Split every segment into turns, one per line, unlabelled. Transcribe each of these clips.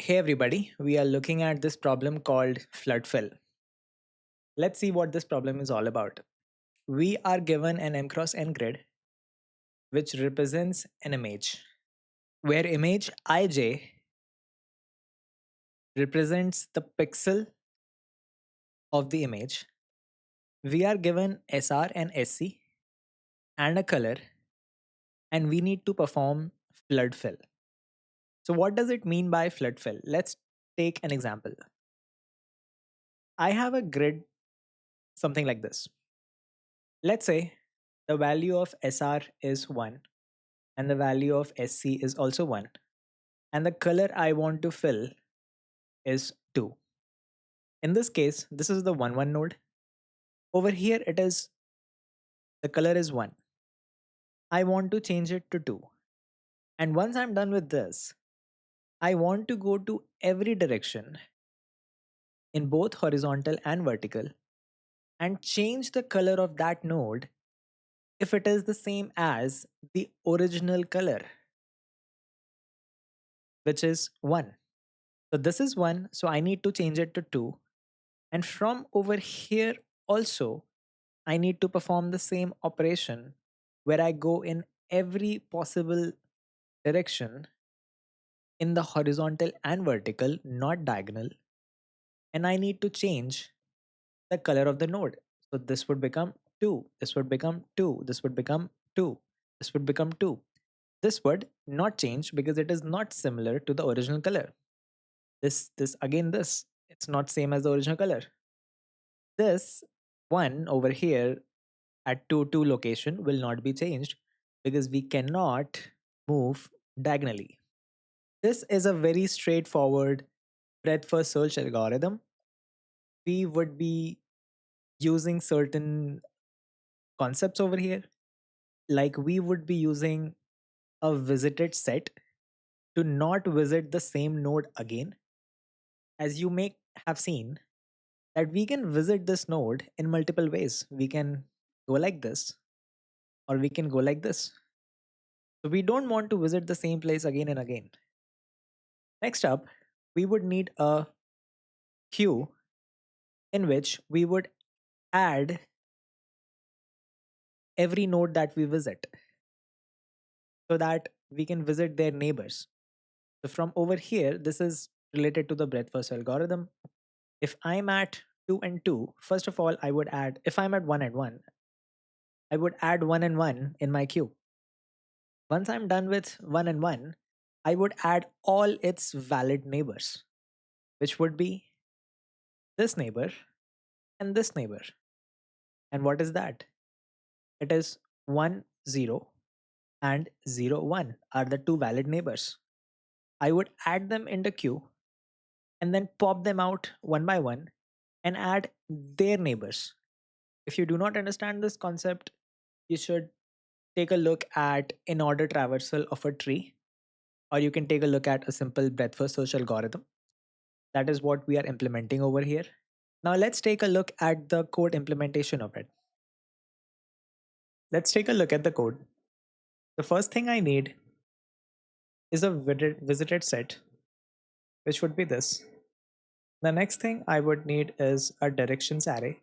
Hey everybody, we are looking at this problem called flood fill. Let's see what this problem is all about. We are given an m cross n grid which represents an image, where image ij represents the pixel of the image. We are given SR and SC and a color, and we need to perform flood fill. So what does it mean by flood fill? Let's take an example. I have a grid something like this. Let's say the value of SR is 1 and the value of SC is also 1, and the color I want to fill is 2. In this case, this is the 1 1 node. Over here, it is the color is 1. I want to change it to 2. And once I'm done with this, I want to go to every direction in both horizontal and vertical and change the color of that node if it is the same as the original color, which is 1. So this is 1, so I need to change it to 2. And from over here also, I need to perform the same operation where I go in every possible direction in the horizontal and vertical, not diagonal. And I need to change the color of the node. So this would become 2, this would become 2, this would become 2, this would become 2. This would not change because it is not similar to the original color. This again, this, it's not same as the original color. This one over here at 2 2 location will not be changed because we cannot move diagonally. This is a very straightforward breadth first search algorithm. We would be using certain concepts over here, like we would be using a visited set to not visit the same node again. As you may have seen, that we can visit this node in multiple ways. We can go like this, or we can go like this. So we don't want to visit the same place again and again. Next up, we would need a queue in which we would add every node that we visit so that we can visit their neighbors. So from over here, this is related to the breadth first algorithm. If I'm at 2 and 2, first of all, I would add, if I'm at 1 and 1, I would add 1 and 1 in my queue. Once I'm done with 1 and 1, I would add all its valid neighbors, which would be this neighbor and this neighbor. And what is that? It is 1 0 and 0 1 are the two valid neighbors. I would add them in the queue and then pop them out one by one and add their neighbors. If you do not understand this concept, you should take a look at in order traversal of a tree, or you can take a look at a simple breadth first search algorithm. That is what we are implementing over here. Now let's take a look at the code implementation of it. Let's take a look at the code. The first thing I need is a visited set, which would be this. The next thing I would need is a directions array.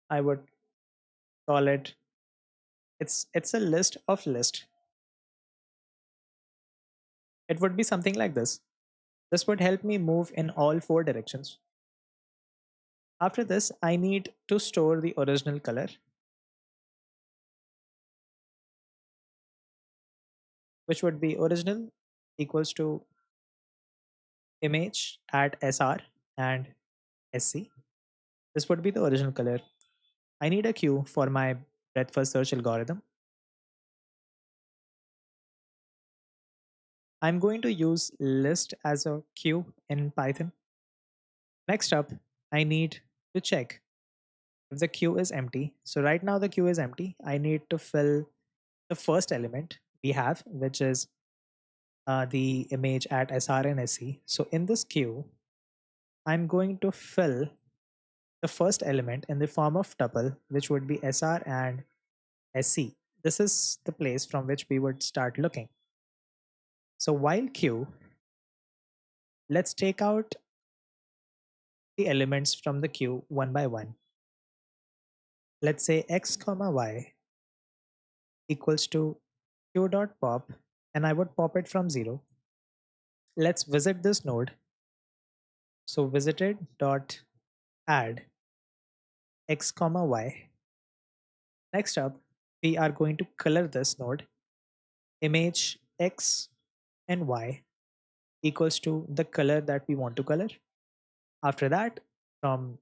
I would call it, it's a list of list. It would be something like this. This would help me move in all four directions. After this, I need to store the original color, which would be original equals to image at SR and SC. This would be the original color. I need a queue for my breadth first search algorithm. I'm going to use list as a queue in Python. Next up, I need to check if the queue is empty. So right now the queue is empty. I need to fill the first element we have, which is the image at SR and SC. So in this queue, I'm going to fill the first element in the form of tuple, which would be SR and SC. This is the place from which we would start looking. So while queue, let's take out the elements from the queue one by one. Let's say x comma y equals to q dot pop, and I would pop it from 0. Let's visit this node. So visited dot add x comma y. Next up, we are going to color this node. Image x and y equals to the color that we want to color. After that, from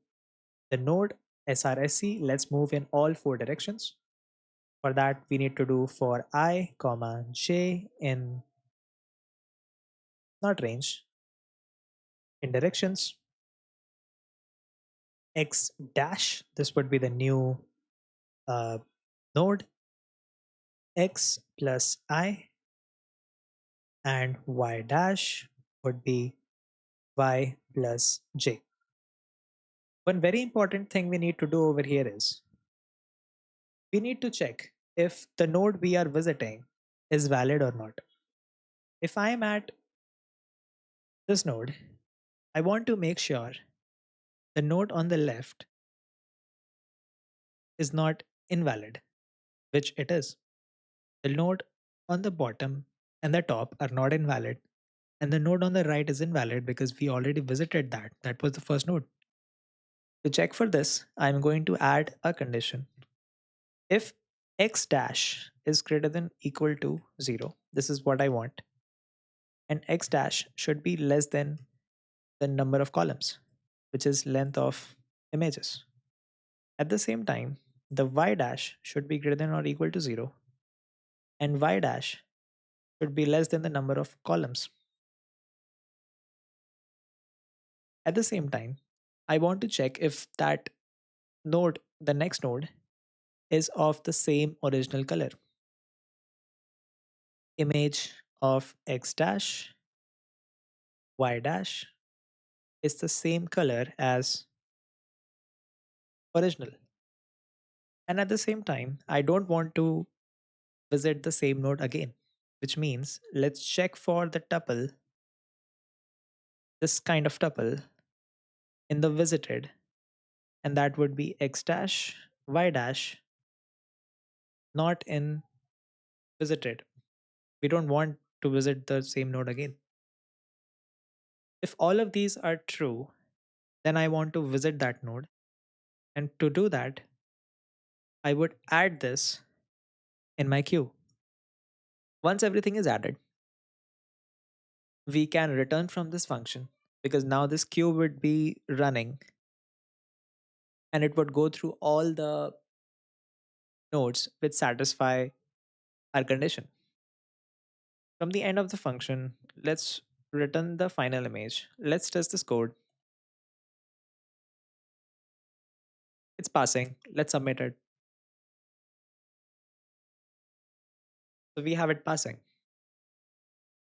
the node srsc, let's move in all four directions. For that, we need to do for I comma j in not range, in directions, x dash, this would be the new uh, node, x plus I, and y dash would be y plus j. One very important thing we need to do over here is we need to check if the node we are visiting is valid or not. If I am at this node, I want to make sure the node on the left is not invalid, which it is. The node on the bottom and the top are not invalid, and the node on the right is invalid because we already visited that. That was the first node. To check for this, I'm going to add a condition. If x dash is greater than equal to 0, this is what I want, and x dash should be less than the number of columns, which is length of images. At the same time, the y dash should be greater than or equal to 0, and y dash should be less than the number of columns. At the same time, I want to check if that node, the next node, is of the same original color. Image of x dash, y dash is the same color as original. And at the same time, I don't want to visit the same node again, which means let's check for the tuple, this kind of tuple in the visited, and that would be x dash, y dash, not in visited. We don't want to visit the same node again. If all of these are true, then I want to visit that node. And to do that, I would add this in my queue. Once everything is added, we can return from this function because now this queue would be running and it would go through all the nodes which satisfy our condition. From the end of the function, let's return the final image. Let's test this code. It's passing. Let's submit it. So we have it passing.